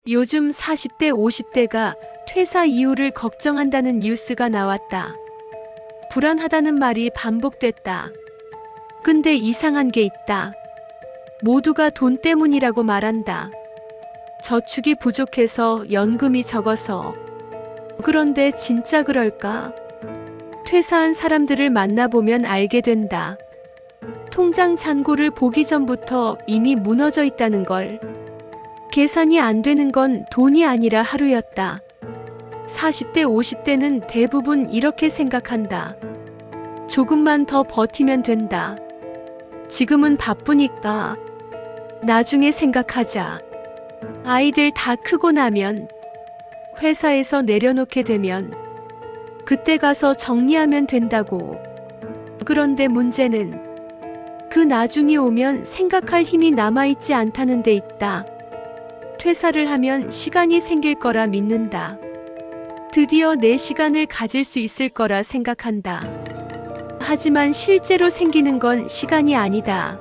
요즘 40대, 50대가 퇴사 이후를 걱정한다는 뉴스가 나왔다. 불안하다는 말이 반복됐다. 근데 이상한 게 있다. 모두가 돈 때문이라고 말한다. 저축이 부족해서 연금이 적어서. 그런데 진짜 그럴까? 퇴사한 사람들을 만나보면 알게 된다. 통장 잔고를 보기 전부터 이미 무너져 있다는 걸. 계산이 안 되는 건 돈이 아니라 하루였다. 40대, 50대는 대부분 이렇게 생각한다. 조금만 더 버티면 된다. 지금은 바쁘니까. 나중에 생각하자. 아이들 다 크고 나면, 회사에서 내려놓게 되면, 그때 가서 정리하면 된다고. 그런데 문제는 그 나중이 오면 생각할 힘이 남아있지 않다는 데 있다. 퇴사를 하면 시간이 생길 거라 믿는다. 드디어 내 시간을 가질 수 있을 거라 생각한다. 하지만 실제로 생기는 건 시간이 아니다.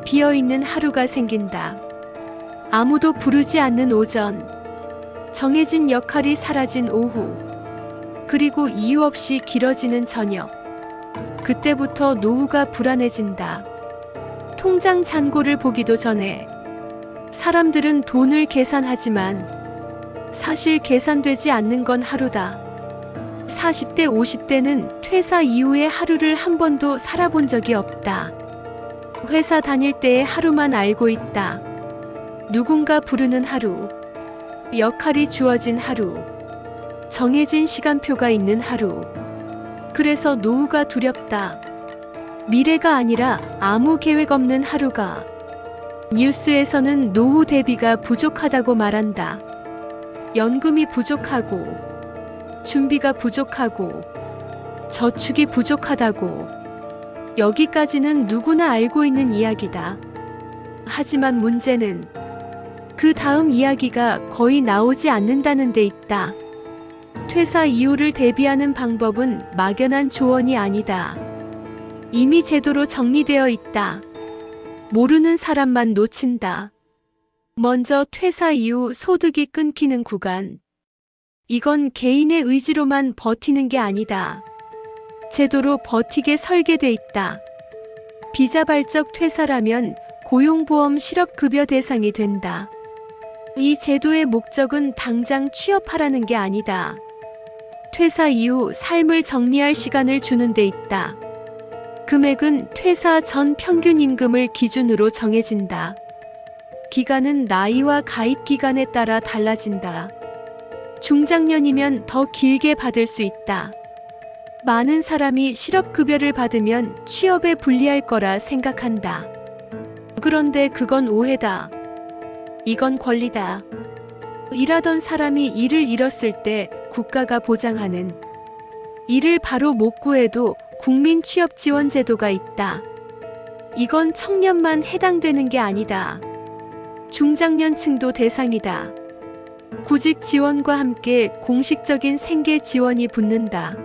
비어있는 하루가 생긴다. 아무도 부르지 않는 오전, 정해진 역할이 사라진 오후, 그리고 이유 없이 길어지는 저녁. 그때부터 노후가 불안해진다. 통장 잔고를 보기도 전에 사람들은 돈을 계산하지만 사실 계산되지 않는 건 하루다. 40대, 50대는 퇴사 이후의 하루를 한 번도 살아본 적이 없다. 회사 다닐 때의 하루만 알고 있다. 누군가 부르는 하루, 역할이 주어진 하루, 정해진 시간표가 있는 하루. 그래서 노후가 두렵다. 미래가 아니라 아무 계획 없는 하루가. 뉴스에서는 노후 대비가 부족하다고 말한다. 연금이 부족하고, 준비가 부족하고, 저축이 부족하다고. 여기까지는 누구나 알고 있는 이야기다. 하지만 문제는 그 다음 이야기가 거의 나오지 않는다는 데 있다. 퇴사 이후를 대비하는 방법은 막연한 조언이 아니다. 이미 제도로 정리되어 있다. 모르는 사람만 놓친다. 먼저 퇴사 이후 소득이 끊기는 구간. 이건 개인의 의지로만 버티는 게 아니다. 제도로 버티게 설계돼 있다. 비자발적 퇴사라면 고용보험 실업급여 대상이 된다. 이 제도의 목적은 당장 취업하라는 게 아니다. 퇴사 이후 삶을 정리할 시간을 주는 데 있다. 금액은 퇴사 전 평균 임금을 기준으로 정해진다. 기간은 나이와 가입 기간에 따라 달라진다. 중장년이면 더 길게 받을 수 있다. 많은 사람이 실업급여를 받으면 취업에 불리할 거라 생각한다. 그런데 그건 오해다. 이건 권리다. 일하던 사람이 일을 잃었을 때 국가가 보장하는, 일을 바로 못 구해도 국민취업지원제도가 있다. 이건 청년만 해당되는 게 아니다. 중장년층도 대상이다. 구직 지원과 함께 공식적인 생계 지원이 붙는다.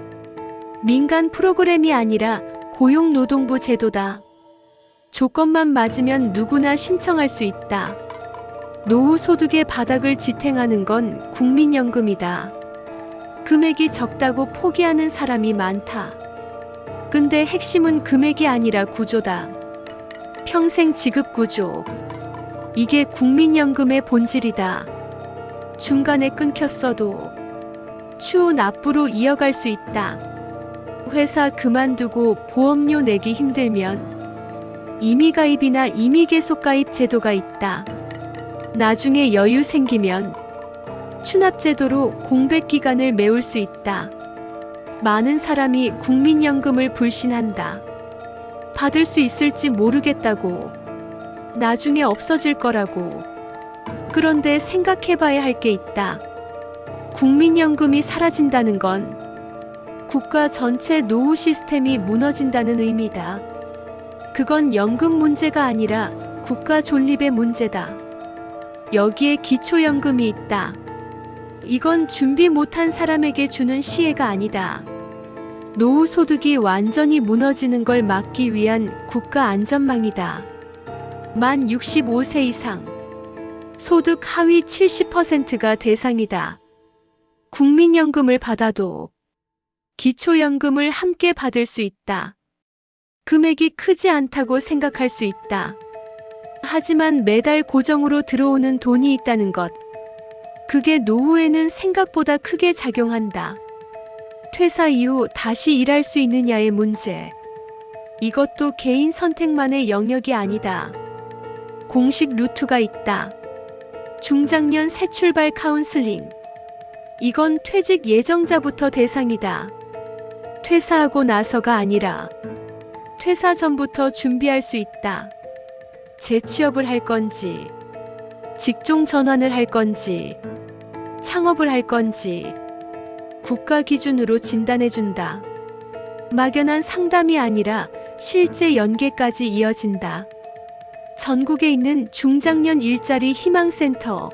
민간 프로그램이 아니라 고용노동부 제도다. 조건만 맞으면 누구나 신청할 수 있다. 노후 소득의 바닥을 지탱하는 건 국민연금이다. 금액이 적다고 포기하는 사람이 많다. 근데 핵심은 금액이 아니라 구조다. 평생 지급 구조. 이게 국민연금의 본질이다. 중간에 끊겼어도 추후 납부로 이어갈 수 있다. 회사 그만두고 보험료 내기 힘들면 임의가입이나 임의계속가입 제도가 있다. 나중에 여유 생기면 추납제도로 공백기간을 메울 수 있다. 많은 사람이 국민연금을 불신한다. 받을 수 있을지 모르겠다고. 나중에 없어질 거라고. 그런데 생각해봐야 할 게 있다. 국민연금이 사라진다는 건 국가 전체 노후 시스템이 무너진다는 의미다. 그건 연금 문제가 아니라 국가 존립의 문제다. 여기에 기초연금이 있다. 이건 준비 못한 사람에게 주는 시혜가 아니다. 노후 소득이 완전히 무너지는 걸 막기 위한 국가 안전망이다. 만 65세 이상, 소득 하위 70%가 대상이다. 국민연금을 받아도 기초연금을 함께 받을 수 있다. 금액이 크지 않다고 생각할 수 있다. 하지만 매달 고정으로 들어오는 돈이 있다는 것. 그게 노후에는 생각보다 크게 작용한다. 퇴사 이후 다시 일할 수 있느냐의 문제. 이것도 개인 선택만의 영역이 아니다. 공식 루트가 있다. 중장년 새출발 카운슬링. 이건 퇴직 예정자부터 대상이다. 퇴사하고 나서가 아니라 퇴사 전부터 준비할 수 있다. 재취업을 할 건지, 직종 전환을 할 건지, 창업을 할 건지 국가 기준으로 진단해준다. 막연한 상담이 아니라 실제 연계까지 이어진다. 전국에 있는 중장년 일자리 희망센터.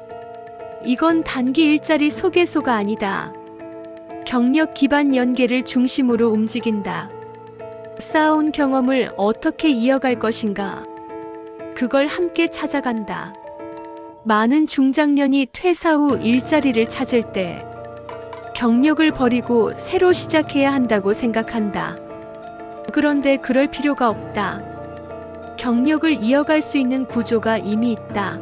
이건 단기 일자리 소개소가 아니다. 경력 기반 연계를 중심으로 움직인다. 쌓아온 경험을 어떻게 이어갈 것인가? 그걸 함께 찾아간다. 많은 중장년이 퇴사 후 일자리를 찾을 때 경력을 버리고 새로 시작해야 한다고 생각한다. 그런데 그럴 필요가 없다. 경력을 이어갈 수 있는 구조가 이미 있다.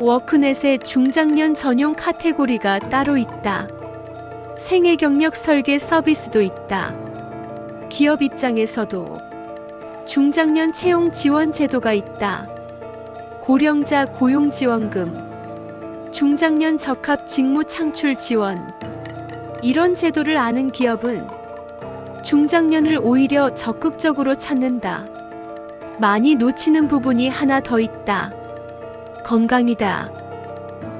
워크넷의 중장년 전용 카테고리가 따로 있다. 생애 경력 설계 서비스도 있다. 기업 입장에서도 중장년 채용 지원 제도가 있다. 고령자 고용지원금, 중장년 적합 직무 창출 지원. 이런 제도를 아는 기업은 중장년을 오히려 적극적으로 찾는다. 많이 놓치는 부분이 하나 더 있다. 건강이다.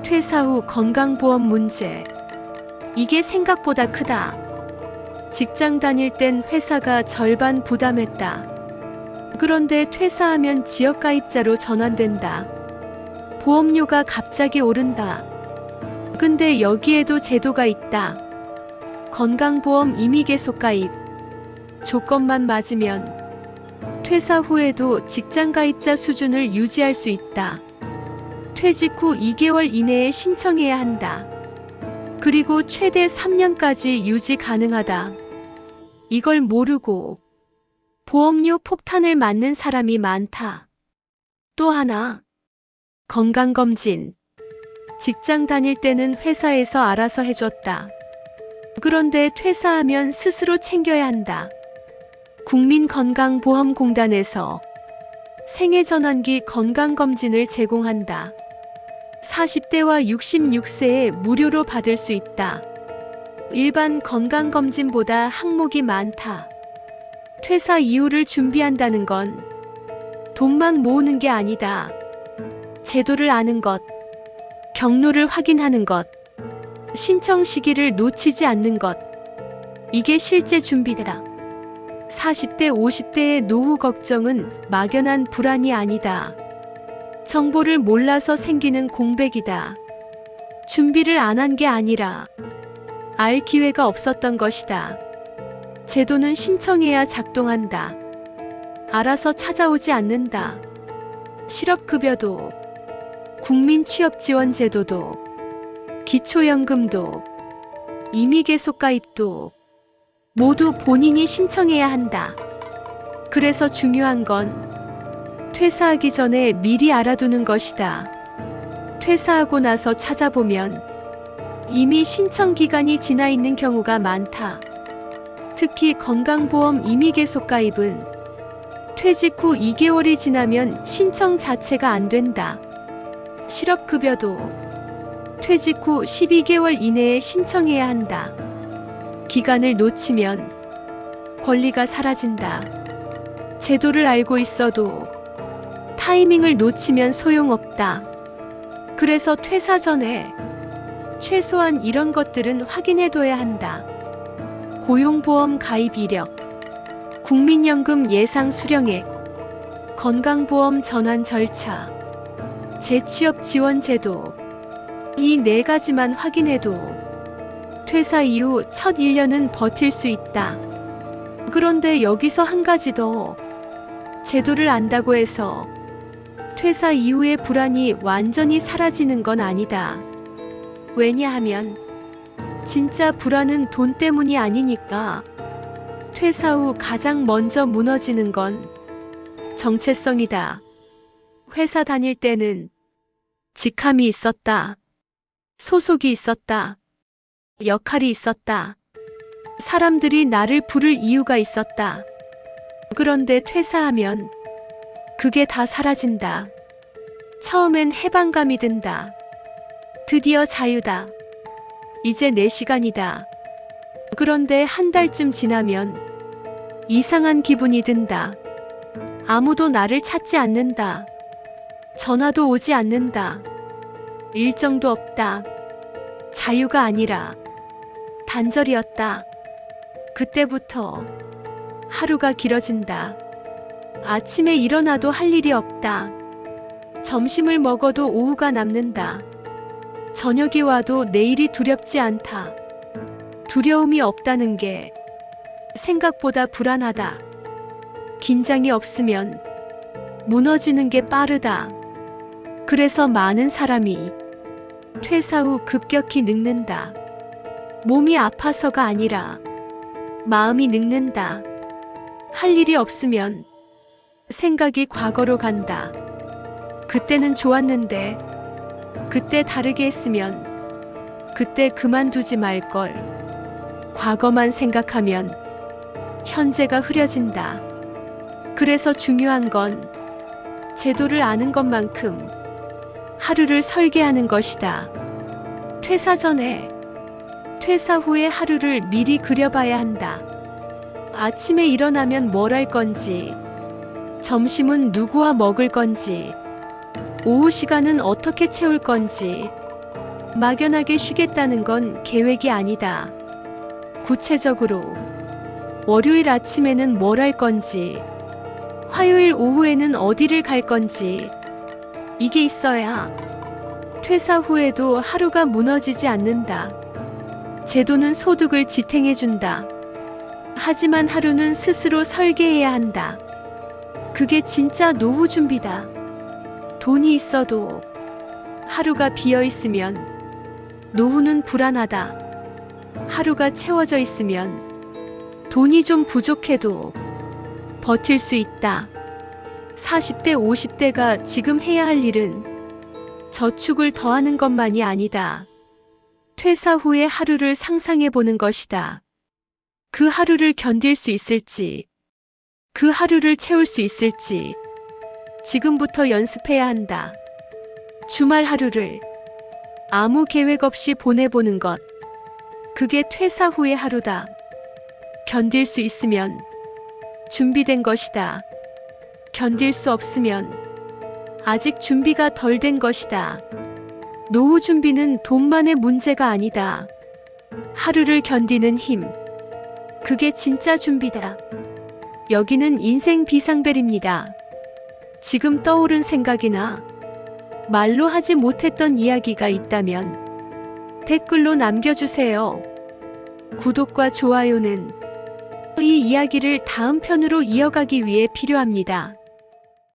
퇴사 후 건강보험 문제. 이게 생각보다 크다. 직장 다닐 땐 회사가 절반 부담했다. 그런데 퇴사하면 지역가입자로 전환된다. 보험료가 갑자기 오른다. 근데 여기에도 제도가 있다. 건강보험 임의 계속 가입. 조건만 맞으면 퇴사 후에도 직장 가입자 수준을 유지할 수 있다. 퇴직 후 2개월 이내에 신청해야 한다. 그리고 최대 3년까지 유지 가능하다. 이걸 모르고 보험료 폭탄을 맞는 사람이 많다. 또 하나, 건강검진. 직장 다닐 때는 회사에서 알아서 해줬다. 그런데 퇴사하면 스스로 챙겨야 한다. 국민건강보험공단에서 생애전환기 건강검진을 제공한다. 40대와 66세에 무료로 받을 수 있다. 일반 건강검진보다 항목이 많다. 퇴사 이후를 준비한다는 건 돈만 모으는 게 아니다. 제도를 아는 것, 경로를 확인하는 것, 신청 시기를 놓치지 않는 것. 이게 실제 준비다. 40대, 50대의 노후 걱정은 막연한 불안이 아니다. 정보를 몰라서 생기는 공백이다. 준비를 안 한 게 아니라 알 기회가 없었던 것이다. 제도는 신청해야 작동한다. 알아서 찾아오지 않는다. 실업급여도, 국민취업지원제도도, 기초연금도, 임의계속가입도 모두 본인이 신청해야 한다. 그래서 중요한 건 퇴사하기 전에 미리 알아두는 것이다. 퇴사하고 나서 찾아보면 이미 신청 기간이 지나 있는 경우가 많다. 특히 건강보험 임의계속가입은 퇴직 후 2개월이 지나면 신청 자체가 안 된다. 실업급여도 퇴직 후 12개월 이내에 신청해야 한다. 기간을 놓치면 권리가 사라진다. 제도를 알고 있어도 타이밍을 놓치면 소용없다. 그래서 퇴사 전에 최소한 이런 것들은 확인해둬야 한다. 고용보험 가입 이력, 국민연금 예상 수령액, 건강보험 전환 절차, 재취업 지원 제도. 이 4가지만 확인해도 퇴사 이후 첫 1년은 버틸 수 있다. 그런데 여기서 한 가지 더. 제도를 안다고 해서 퇴사 이후의 불안이 완전히 사라지는 건 아니다. 왜냐하면 진짜 불안은 돈 때문이 아니니까. 퇴사 후 가장 먼저 무너지는 건 정체성이다. 회사 다닐 때는 직함이 있었다. 소속이 있었다. 역할이 있었다. 사람들이 나를 부를 이유가 있었다. 그런데 퇴사하면 그게 다 사라진다. 처음엔 해방감이 든다. 드디어 자유다. 이제 내 시간이다. 그런데 한 달쯤 지나면 이상한 기분이 든다. 아무도 나를 찾지 않는다. 전화도 오지 않는다. 일정도 없다. 자유가 아니라 단절이었다. 그때부터 하루가 길어진다. 아침에 일어나도 할 일이 없다. 점심을 먹어도 오후가 남는다. 저녁이 와도 내일이 두렵지 않다. 두려움이 없다는 게 생각보다 불안하다. 긴장이 없으면 무너지는 게 빠르다. 그래서 많은 사람이 퇴사 후 급격히 늙는다. 몸이 아파서가 아니라 마음이 늙는다. 할 일이 없으면 생각이 과거로 간다. 그때는 좋았는데, 그때 다르게 했으면, 그때 그만두지 말걸. 과거만 생각하면 현재가 흐려진다. 그래서 중요한 건 제도를 아는 것만큼 하루를 설계하는 것이다. 퇴사 전에, 퇴사 후의 하루를 미리 그려봐야 한다. 아침에 일어나면 뭘 할 건지, 점심은 누구와 먹을 건지, 오후 시간은 어떻게 채울 건지. 막연하게 쉬겠다는 건 계획이 아니다. 구체적으로 월요일 아침에는 뭘 할 건지, 화요일 오후에는 어디를 갈 건지, 이게 있어야 퇴사 후에도 하루가 무너지지 않는다. 제도는 소득을 지탱해준다. 하지만 하루는 스스로 설계해야 한다. 그게 진짜 노후 준비다. 돈이 있어도 하루가 비어 있으면 노후는 불안하다. 하루가 채워져 있으면 돈이 좀 부족해도 버틸 수 있다. 40대, 50대가 지금 해야 할 일은 저축을 더하는 것만이 아니다. 퇴사 후의 하루를 상상해 보는 것이다. 그 하루를 견딜 수 있을지, 그 하루를 채울 수 있을지 지금부터 연습해야 한다. 주말 하루를 아무 계획 없이 보내보는 것. 그게 퇴사 후의 하루다. 견딜 수 있으면 준비된 것이다. 견딜 수 없으면 아직 준비가 덜 된 것이다. 노후 준비는 돈만의 문제가 아니다. 하루를 견디는 힘. 그게 진짜 준비다. 여기는 인생 비상벨입니다. 지금 떠오른 생각이나 말로 하지 못했던 이야기가 있다면 댓글로 남겨주세요. 구독과 좋아요는 이 이야기를 다음 편으로 이어가기 위해 필요합니다.